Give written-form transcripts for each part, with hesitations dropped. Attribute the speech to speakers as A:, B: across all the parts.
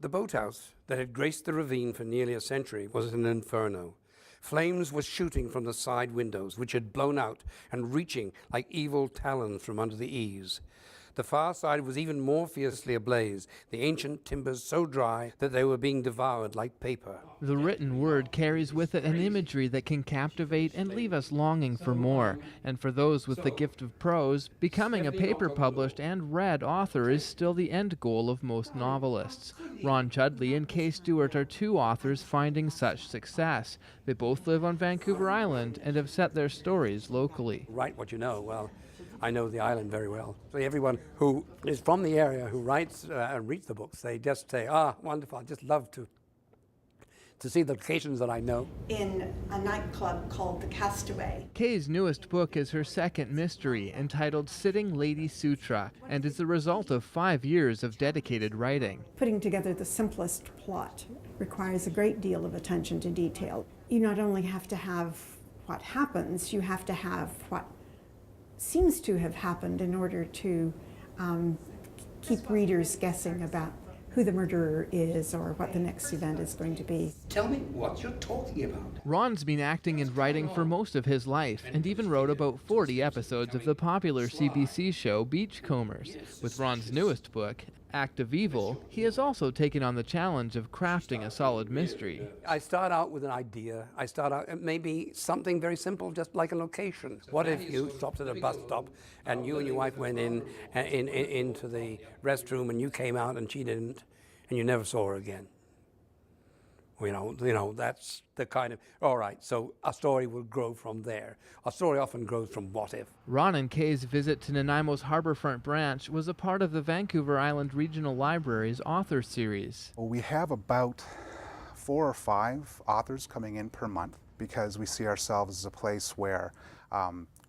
A: The boathouse that had graced the ravine for nearly a century was an inferno. Flames were shooting from the side windows, which had blown out and reaching like evil talons from under the eaves. The far side was even more fiercely ablaze, the ancient timbers so dry that they were being devoured like paper.
B: The written word carries with it an imagery that can captivate and leave us longing for more. And for those with the gift of prose, becoming a paper-published and read author is still the end goal of most novelists. Ron Chudley and Kay Stewart are two authors finding such success. They both live on Vancouver Island and have set their stories locally.
A: Write what you know. Well, I know the island very well. So everyone who is from the area who writes and reads the books, they just say, wonderful, I just love to see the locations that I know.
C: In a nightclub called The Castaway.
B: Kay's newest book is her second mystery, entitled Sitting Lady Sutra, and is the result of 5 years of dedicated writing.
C: Putting together the simplest plot requires a great deal of attention to detail. You not only have to have what happens, you have to have what seems to have happened in order to keep readers guessing about who the murderer is or what the next event is going to be.
A: Tell me what you're talking about.
B: Ron's been acting and writing for most of his life and even wrote about 40 episodes of the popular CBC show Beachcombers. With Ron's newest book, Act of Evil, he has also taken on the challenge of crafting a solid mystery.
A: I start out with an idea. I start out maybe something very simple, just like a location. What if you stopped at a bus stop and you and your wife went into the restroom and you came out and she didn't, and you never saw her again? You know, that's the kind of, all right, so a story will grow from there. A story often grows from what if.
B: Ron and Kay's visit to Nanaimo's Harbourfront branch was a part of the Vancouver Island Regional Library's author series.
D: Well, we have about 4 or 5 authors coming in per month because we see ourselves as a place where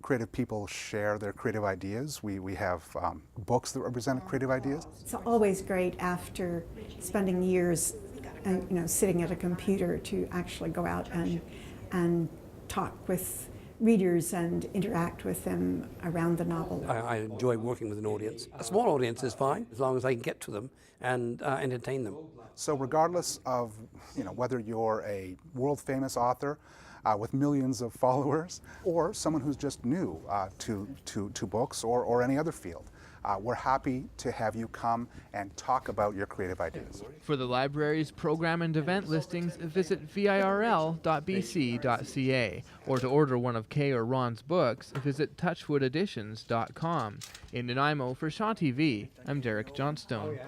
D: creative people share their creative ideas. We have books that represent creative ideas.
C: It's always great after spending years sitting at a computer to actually go out and talk with readers and interact with them around the novel.
A: I enjoy working with an audience. A small audience is fine, as long as I can get to them and entertain them.
D: So regardless of whether you're a world-famous author with millions of followers, or someone who's just new to books or any other field, we're happy to have you come and talk about your creative ideas.
B: For the library's program and event listings, visit virl.bc.ca, or to order one of Kay or Ron's books, visit touchwoodeditions.com. In Nanaimo, for Shaw TV, I'm Derek Johnstone.